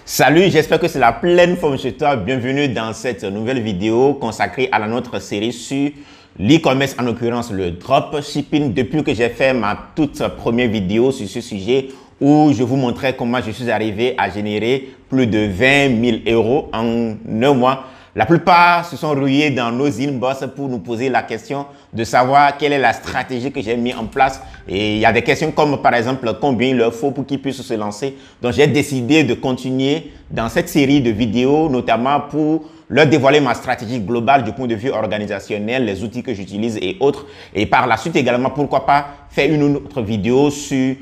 Salut, j'espère que c'est la pleine forme chez toi. Bienvenue dans cette nouvelle vidéo consacrée à notre série sur l'e-commerce, en l'occurrence le dropshipping. Depuis que j'ai fait ma toute première vidéo sur ce sujet où je vous montrais comment je suis arrivé à générer plus de 20 000 euros en un mois, la plupart se sont rués dans nos inbox pour nous poser la question de savoir quelle est la stratégie que j'ai mis en place. Et il y a des questions comme par exemple combien il leur faut pour qu'ils puissent se lancer. Donc j'ai décidé de continuer dans cette série de vidéos, notamment pour leur dévoiler ma stratégie globale du point de vue organisationnel, les outils que j'utilise et autres. Et par la suite également, pourquoi pas faire une autre vidéo sur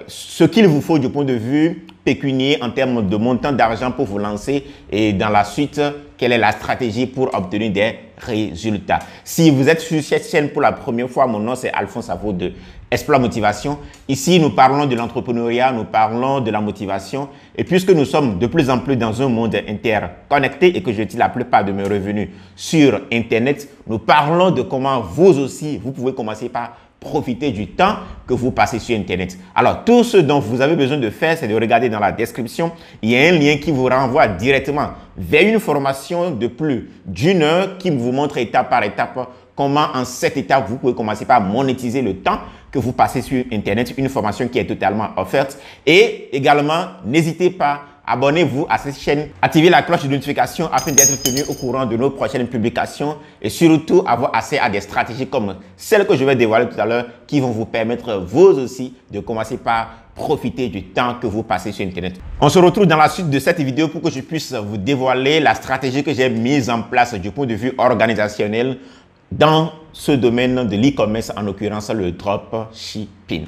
ce qu'il vous faut du point de vue pécunier en termes de montant d'argent pour vous lancer et dans la suite, quelle est la stratégie pour obtenir des résultats. Si vous êtes sur cette chaîne pour la première fois, mon nom c'est Alphonse Savo de Exploit Motivation. Ici, nous parlons de l'entrepreneuriat, nous parlons de la motivation. Et puisque nous sommes de plus en plus dans un monde interconnecté et que je tire la plupart de mes revenus sur Internet, nous parlons de comment vous aussi, vous pouvez commencer par profiter du temps que vous passez sur Internet. Alors, tout ce dont vous avez besoin de faire, c'est de regarder dans la description. Il y a un lien qui vous renvoie directement vers une formation de plus d'une heure qui vous montre étape par étape comment en 7 étapes vous pouvez commencer par monétiser le temps que vous passez sur Internet. Une formation qui est totalement offerte. Et également, n'hésitez pas, abonnez-vous à cette chaîne, activez la cloche de notification afin d'être tenu au courant de nos prochaines publications et surtout avoir accès à des stratégies comme celles que je vais dévoiler tout à l'heure qui vont vous permettre vous aussi de commencer par profiter du temps que vous passez sur Internet. On se retrouve dans la suite de cette vidéo pour que je puisse vous dévoiler la stratégie que j'ai mise en place du point de vue organisationnel dans ce domaine de l'e-commerce, en l'occurrence le dropshipping.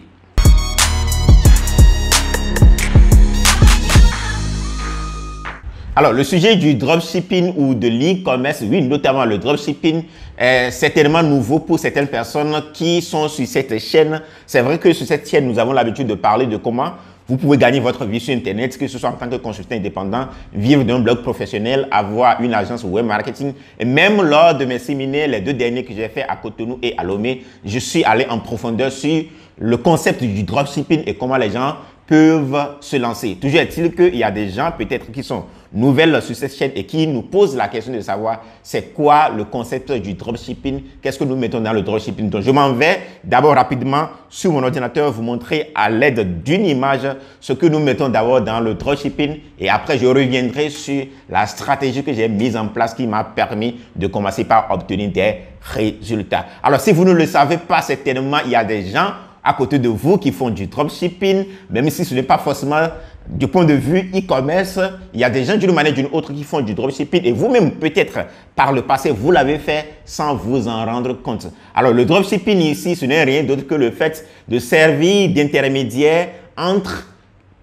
Alors, le sujet du dropshipping ou de l'e-commerce, oui, notamment le dropshipping, est certainement nouveau pour certaines personnes qui sont sur cette chaîne. C'est vrai que sur cette chaîne, nous avons l'habitude de parler de comment vous pouvez gagner votre vie sur Internet, que ce soit en tant que consultant indépendant, vivre d'un blog professionnel, avoir une agence web marketing. Et même lors de mes séminaires, les 2 derniers que j'ai fait à Cotonou et à Lomé, je suis allé en profondeur sur le concept du dropshipping et comment les gens peuvent se lancer. Toujours est-il qu'il y a des gens peut-être qui sont nouvelles sur cette chaîne et qui nous posent la question de savoir c'est quoi le concept du dropshipping, qu'est-ce que nous mettons dans le dropshipping. Donc je m'en vais d'abord rapidement sur mon ordinateur vous montrer à l'aide d'une image ce que nous mettons d'abord dans le dropshipping et après je reviendrai sur la stratégie que j'ai mise en place qui m'a permis de commencer par obtenir des résultats. Alors si vous ne le savez pas certainement, il y a des gens à côté de vous qui font du dropshipping, même si ce n'est pas forcément du point de vue e-commerce, il y a des gens d'une manière ou d'une autre qui font du dropshipping et vous-même peut-être par le passé, vous l'avez fait sans vous en rendre compte. Alors le dropshipping ici, ce n'est rien d'autre que le fait de servir d'intermédiaire entre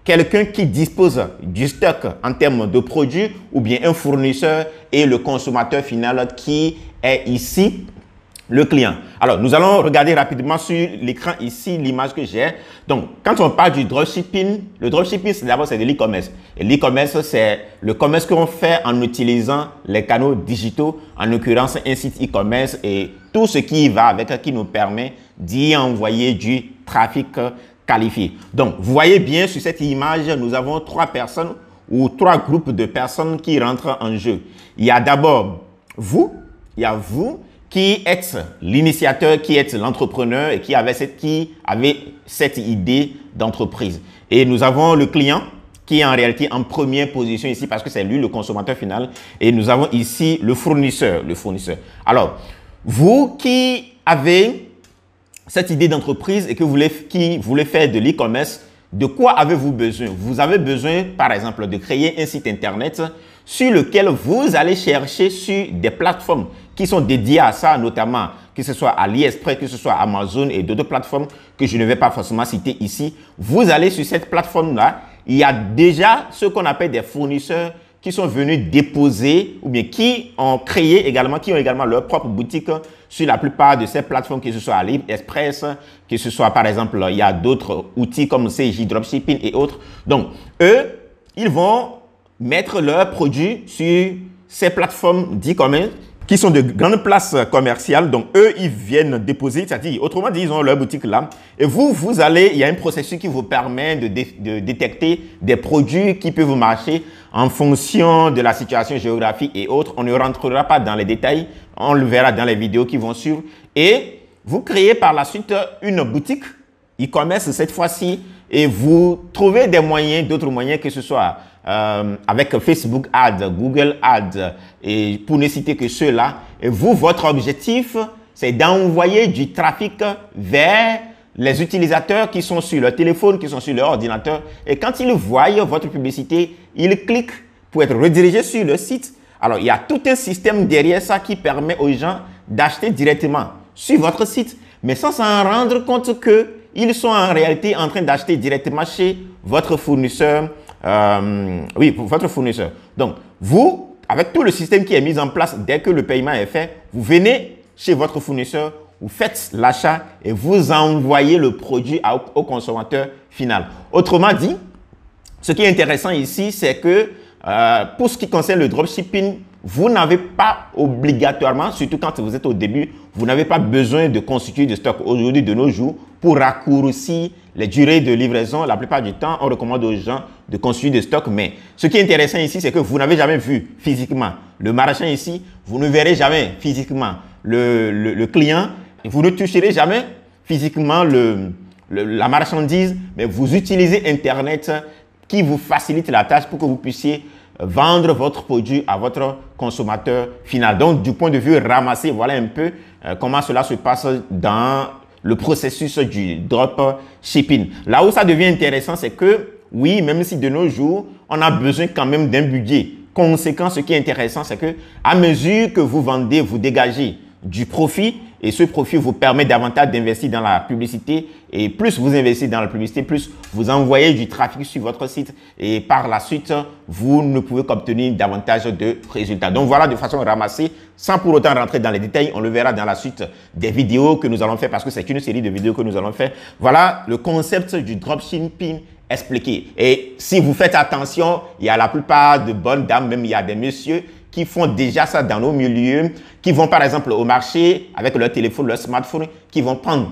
quelqu'un qui dispose du stock en termes de produits ou bien un fournisseur et le consommateur final qui est ici le client. Alors, nous allons regarder rapidement sur l'écran ici l'image que j'ai. Donc, quand on parle du dropshipping, le dropshipping, d'abord, c'est de l'e-commerce. Et l'e-commerce, c'est le commerce qu'on fait en utilisant les canaux digitaux, en l'occurrence un site e-commerce et tout ce qui va avec, qui nous permet d'y envoyer du trafic qualifié. Donc, vous voyez bien sur cette image, nous avons 3 personnes ou 3 groupes de personnes qui rentrent en jeu. Il y a d'abord vous, qui êtes l'initiateur, qui êtes l'entrepreneur et qui avait cette idée d'entreprise. Et nous avons le client qui est en réalité en première position ici parce que c'est lui le consommateur final. Et nous avons ici le fournisseur. Alors, vous qui avez cette idée d'entreprise et qui voulez faire de l'e-commerce, de quoi avez-vous besoin? Vous avez besoin, par exemple, de créer un site internet sur lequel vous allez chercher sur des plateformes qui sont dédiées à ça, notamment que ce soit AliExpress, que ce soit Amazon et d'autres plateformes que je ne vais pas forcément citer ici. Vous allez sur cette plateforme-là, il y a déjà ce qu'on appelle des fournisseurs qui sont venus déposer ou bien qui ont également leur propre boutique sur la plupart de ces plateformes, que ce soit AliExpress, que ce soit par exemple, il y a d'autres outils comme CJ Dropshipping et autres. Donc, eux, ils vont mettre leurs produits sur ces plateformes d'e-commerce qui sont de grandes places commerciales. Donc, eux, ils viennent déposer, c'est-à-dire, autrement dit, ils ont leur boutique là. Et vous allez, il y a un processus qui vous permet de détecter des produits qui peuvent marcher en fonction de la situation géographique et autres. On ne rentrera pas dans les détails, on le verra dans les vidéos qui vont suivre. Et vous créez par la suite une boutique e-commerce cette fois-ci et vous trouvez des moyens, d'autres moyens que ce soit avec Facebook Ads, Google Ads, et pour ne citer que ceux-là. Et vous, votre objectif, c'est d'envoyer du trafic vers les utilisateurs qui sont sur leur téléphone, qui sont sur leur ordinateur. Et quand ils voient votre publicité, ils cliquent pour être redirigés sur le site. Alors, il y a tout un système derrière ça qui permet aux gens d'acheter directement sur votre site, mais sans s'en rendre compte qu'ils sont en réalité en train d'acheter directement chez votre fournisseur. Oui, pour votre fournisseur. Donc, vous, avec tout le système qui est mis en place, dès que le paiement est fait, vous venez chez votre fournisseur, vous faites l'achat et vous envoyez le produit au consommateur final. Autrement dit, ce qui est intéressant ici, c'est que pour ce qui concerne le dropshipping, vous n'avez pas obligatoirement, surtout quand vous êtes au début, vous n'avez pas besoin de constituer de stock aujourd'hui de nos jours pour raccourcir les durées de livraison. La plupart du temps, on recommande aux gens de constituer de stock. Mais ce qui est intéressant ici, c'est que vous n'avez jamais vu physiquement le marchand ici. Vous ne verrez jamais physiquement le client. Vous ne toucherez jamais physiquement la marchandise, mais vous utilisez Internet qui vous facilite la tâche pour que vous puissiez vendre votre produit à votre consommateur final. Donc, du point de vue ramassé, voilà un peu comment cela se passe dans le processus du dropshipping. Là où ça devient intéressant, c'est que, oui, même si de nos jours, on a besoin quand même d'un budget conséquent, ce qui est intéressant, c'est que à mesure que vous vendez, vous dégagez du profit et ce profit vous permet davantage d'investir dans la publicité et plus vous investissez dans la publicité, plus vous envoyez du trafic sur votre site et par la suite, vous ne pouvez qu'obtenir davantage de résultats. Donc voilà de façon ramassée, sans pour autant rentrer dans les détails, on le verra dans la suite des vidéos que nous allons faire parce que c'est une série de vidéos que nous allons faire. Voilà le concept du dropshipping expliqué. Et si vous faites attention, il y a la plupart de bonnes dames, même il y a des messieurs qui font déjà ça dans nos milieux, qui vont par exemple au marché avec leur téléphone, leur smartphone, qui vont prendre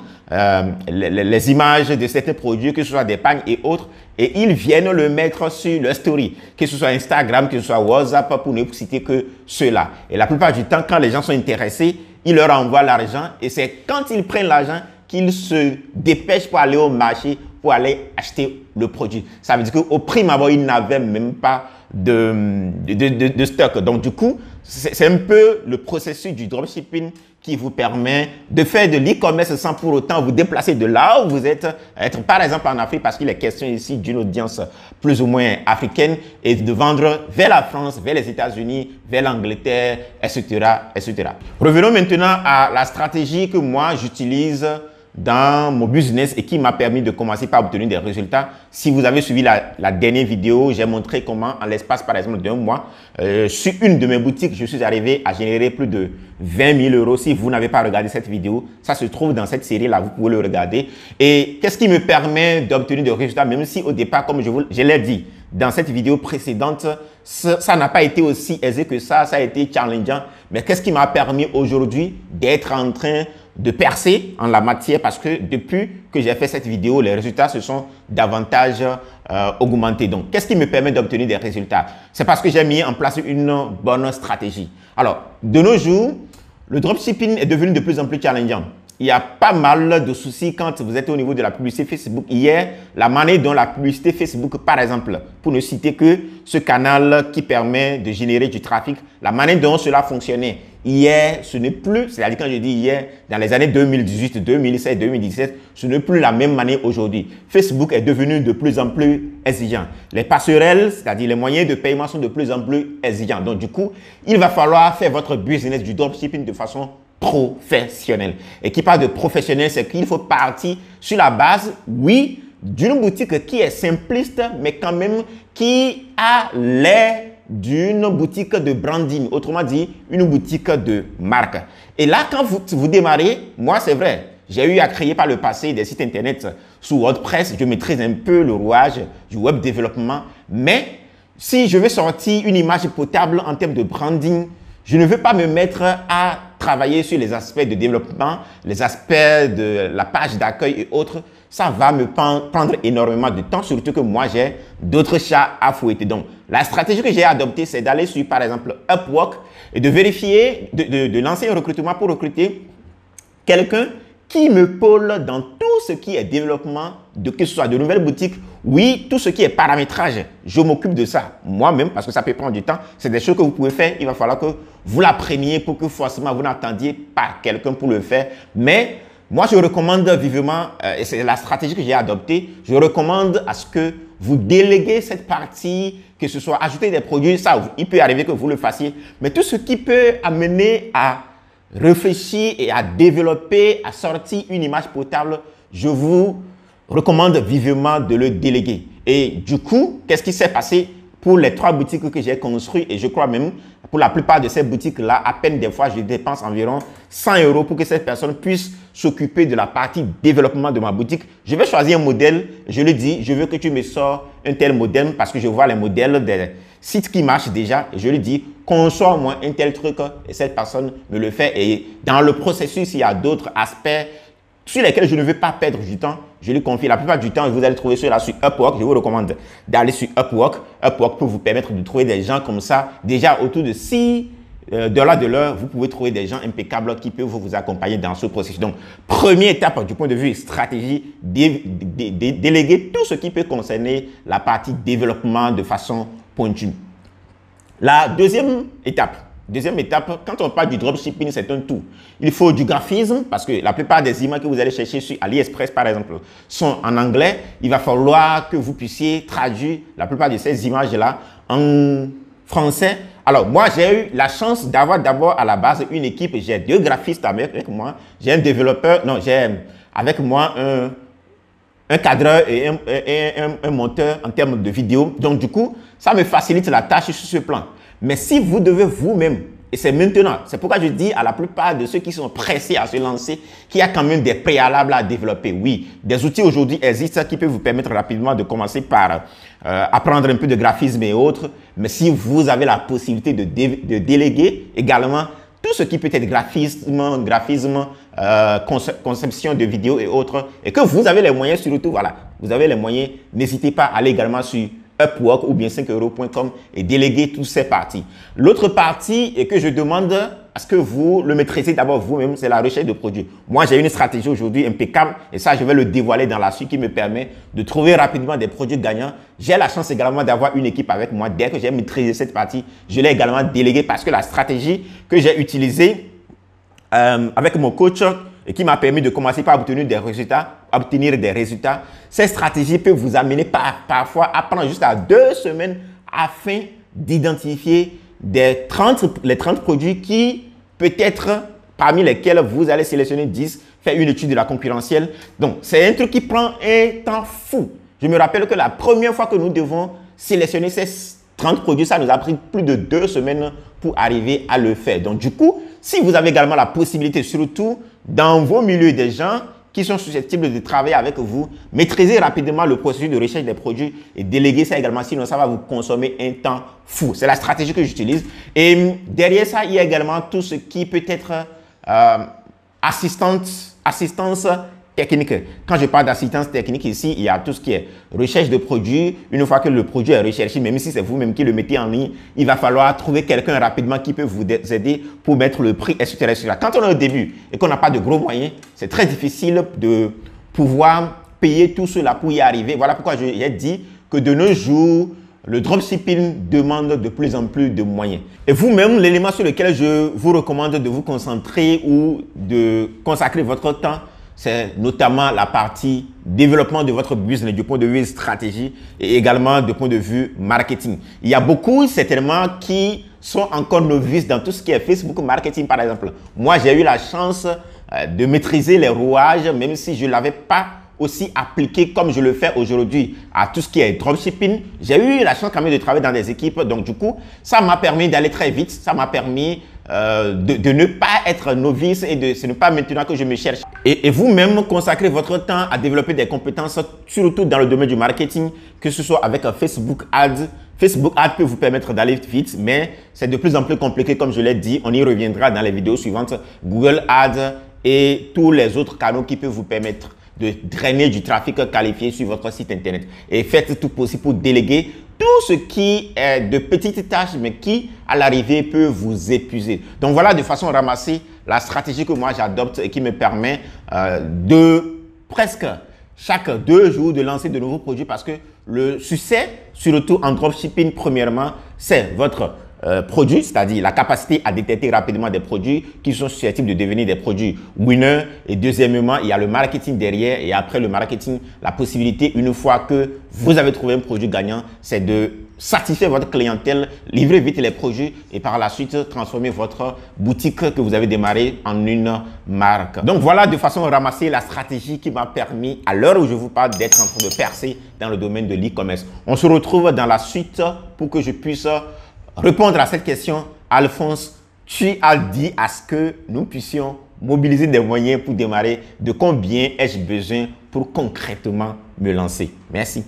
les images de certains produits, que ce soit des pagnes et autres, et ils viennent le mettre sur leur story, que ce soit Instagram, que ce soit WhatsApp, pour ne citer que ceux-là. Et la plupart du temps, quand les gens sont intéressés, ils leur envoient l'argent et c'est quand ils prennent l'argent qu'ils se dépêchent pour aller au marché, pour aller acheter le produit. Ça veut dire qu'au prime abord, ils n'avaient même pas de stock. Donc, du coup, c'est un peu le processus du dropshipping qui vous permet de faire de l'e-commerce sans pour autant vous déplacer de là où vous êtes, être par exemple en Afrique, parce qu'il est question ici d'une audience plus ou moins africaine, et de vendre vers la France, vers les États-Unis, vers l'Angleterre, etc., etc. Revenons maintenant à la stratégie que moi j'utilise dans mon business et qui m'a permis de commencer par obtenir des résultats. Si vous avez suivi la dernière vidéo, j'ai montré comment en l'espace par exemple d'un mois, sur une de mes boutiques, je suis arrivé à générer plus de 20 000 euros. Si vous n'avez pas regardé cette vidéo, ça se trouve dans cette série-là, vous pouvez le regarder. Et qu'est-ce qui me permet d'obtenir des résultats, même si au départ, comme je l'ai dit dans cette vidéo précédente, ça n'a pas été aussi aisé que ça a été challengeant. Mais qu'est-ce qui m'a permis aujourd'hui d'être en train de percer en la matière parce que depuis que j'ai fait cette vidéo, les résultats se sont davantage augmentés. Donc, qu'est-ce qui me permet d'obtenir des résultats? C'est parce que j'ai mis en place une bonne stratégie. Alors, de nos jours, le dropshipping est devenu de plus en plus challengeant. Il y a pas mal de soucis quand vous êtes au niveau de la publicité Facebook. Hier, la manière dont la publicité Facebook, par exemple, pour ne citer que ce canal qui permet de générer du trafic, la manière dont cela fonctionnait. Hier, ce n'est plus, c'est-à-dire quand je dis hier, dans les années 2018, 2016, 2017, ce n'est plus la même manière aujourd'hui. Facebook est devenu de plus en plus exigeant. Les passerelles, c'est-à-dire les moyens de paiement sont de plus en plus exigeants. Donc du coup, il va falloir faire votre business du dropshipping de façon professionnelle. Et qui parle de professionnel, c'est qu'il faut partir sur la base, oui, d'une boutique qui est simpliste, mais quand même qui a l'air d'une boutique de branding, autrement dit, une boutique de marque. Et là, quand vous démarrez, moi, c'est vrai, j'ai eu à créer par le passé des sites internet sous WordPress, je maîtrise un peu le rouage du web développement, mais si je veux sortir une image potable en termes de branding, Je ne veux pas me mettre à travailler sur les aspects de développement, les aspects de la page d'accueil et autres. Ça va me prendre énormément de temps, surtout que moi, j'ai d'autres chats à fouetter. Donc, la stratégie que j'ai adoptée, c'est d'aller sur, par exemple, Upwork et de vérifier, de lancer un recrutement pour recruter quelqu'un qui me pôle dans tout ce qui est développement, que ce soit de nouvelles boutiques, oui, tout ce qui est paramétrage, je m'occupe de ça moi-même parce que ça peut prendre du temps. C'est des choses que vous pouvez faire. Il va falloir que vous l'appreniez pour que forcément vous n'attendiez pas quelqu'un pour le faire. Mais moi, je recommande vivement, et c'est la stratégie que j'ai adoptée, je recommande à ce que vous déléguez cette partie, que ce soit ajouter des produits, ça, il peut arriver que vous le fassiez, mais tout ce qui peut amener à réfléchir et à développer, à sortir une image potable, je vous recommande vivement de le déléguer. Et du coup, qu'est-ce qui s'est passé pour les 3 boutiques que j'ai construites? Et je crois même, pour la plupart de ces boutiques-là, à peine des fois, je dépense environ 100 € pour que cette personne puisse s'occuper de la partie développement de ma boutique. Je vais choisir un modèle. Je lui dis, je veux que tu me sors un tel modèle parce que je vois les modèles des sites qui marchent déjà. Et je lui dis, conçois-moi un tel truc. Et cette personne me le fait. Et dans le processus, il y a d'autres aspects sur lesquels je ne veux pas perdre du temps. Je lui confie. La plupart du temps, vous allez trouver cela sur Upwork. Je vous recommande d'aller sur Upwork. Upwork peut vous permettre de trouver des gens comme ça. Déjà, autour de 6 $ de l'heure, vous pouvez trouver des gens impeccables qui peuvent vous accompagner dans ce processus. Donc, première étape du point de vue stratégie, déléguer tout ce qui peut concerner la partie développement de façon pointue. La deuxième étape, quand on parle du dropshipping, c'est un tout. Il faut du graphisme parce que la plupart des images que vous allez chercher sur AliExpress, par exemple, sont en anglais. Il va falloir que vous puissiez traduire la plupart de ces images-là en français. Alors, moi, j'ai eu la chance d'avoir d'abord à la base une équipe. J'ai 2 graphistes avec moi. J'ai un développeur, non, j'ai avec moi un cadreur et un monteur en termes de vidéo. Donc, du coup, ça me facilite la tâche sur ce plan. Mais si vous devez vous-même, et c'est maintenant, c'est pourquoi je dis à la plupart de ceux qui sont pressés à se lancer qu'il y a quand même des préalables à développer. Oui, des outils aujourd'hui existent qui peuvent vous permettre rapidement de commencer par apprendre un peu de graphisme et autres. Mais si vous avez la possibilité de déléguer également tout ce qui peut être graphisme, conception de vidéos et autres, et que vous avez les moyens surtout, voilà, vous avez les moyens, n'hésitez pas à aller également sur Upwork ou bien 5euros.com et déléguer toutes ces parties. L'autre partie et que je demande à ce que vous le maîtrisez d'abord vous-même, c'est la recherche de produits. Moi, j'ai une stratégie aujourd'hui impeccable et ça, je vais le dévoiler dans la suite qui me permet de trouver rapidement des produits gagnants. J'ai la chance également d'avoir une équipe avec moi. Dès que j'ai maîtrisé cette partie, je l'ai également déléguée parce que la stratégie que j'ai utilisée avec mon coach et qui m'a permis de commencer par obtenir des résultats, ces stratégies peuvent vous amener parfois à prendre juste à 2 semaines afin d'identifier les 30 produits qui peut-être parmi lesquels vous allez sélectionner 10, faire une étude de la concurrentielle. Donc, c'est un truc qui prend un temps fou. Je me rappelle que la première fois que nous devons sélectionner ces 30 produits, ça nous a pris plus de 2 semaines pour arriver à le faire. Donc, du coup, si vous avez également la possibilité, surtout dans vos milieux des gens qui sont susceptibles de travailler avec vous, maîtrisez rapidement le processus de recherche des produits et déléguez ça également, sinon ça va vous consommer un temps fou. C'est la stratégie que j'utilise. Et derrière ça, il y a également tout ce qui peut être assistance technique. Quand je parle d'assistance technique ici, il y a tout ce qui est recherche de produits. Une fois que le produit est recherché, même si c'est vous-même qui le mettez en ligne, il va falloir trouver quelqu'un rapidement qui peut vous aider pour mettre le prix, etc., etc. Quand on est au début et qu'on n'a pas de gros moyens, c'est très difficile de pouvoir payer tout cela pour y arriver. Voilà pourquoi j'ai dit que de nos jours, le dropshipping demande de plus en plus de moyens. Et vous-même, l'élément sur lequel je vous recommande de vous concentrer ou de consacrer votre temps, c'est notamment la partie développement de votre business du point de vue stratégie et également du point de vue marketing. Il y a beaucoup certainement qui sont encore novices dans tout ce qui est Facebook marketing par exemple. Moi, j'ai eu la chance de maîtriser les rouages même si je ne l'avais pas aussi appliqué comme je le fais aujourd'hui à tout ce qui est dropshipping. J'ai eu la chance quand même de travailler dans des équipes. Donc du coup, ça m'a permis d'aller très vite. Ça m'a permis de ne pas être novice et ce n'est pas maintenant que je me cherche. Et vous-même, consacrez votre temps à développer des compétences, surtout dans le domaine du marketing, que ce soit avec Facebook Ads, Facebook Ads peut vous permettre d'aller vite, mais c'est de plus en plus compliqué, comme je l'ai dit. On y reviendra dans les vidéos suivantes. Google Ads et tous les autres canaux qui peuvent vous permettre de drainer du trafic qualifié sur votre site internet. Et faites tout possible pour déléguer tout ce qui est de petites tâches, mais qui, à l'arrivée, peut vous épuiser. Donc voilà, de façon ramassée, la stratégie que moi j'adopte et qui me permet de presque chaque 2 jours de lancer de nouveaux produits, parce que le succès, surtout en dropshipping, premièrement, c'est votre produit, c'est-à-dire la capacité à détecter rapidement des produits qui sont susceptibles de devenir des produits winners. Et deuxièmement, il y a le marketing derrière. Et après le marketing, la possibilité, une fois que vous avez trouvé un produit gagnant, c'est de satisfaire votre clientèle, livrer vite les produits et par la suite transformer votre boutique que vous avez démarrée en une marque. Donc voilà, de façon ramassée, la stratégie qui m'a permis, à l'heure où je vous parle, d'être en train de percer dans le domaine de l'e-commerce. On se retrouve dans la suite pour que je puisse répondre à cette question. Alphonse, tu as dit à ce que nous puissions mobiliser des moyens pour démarrer. De combien ai-je besoin pour concrètement me lancer? Merci.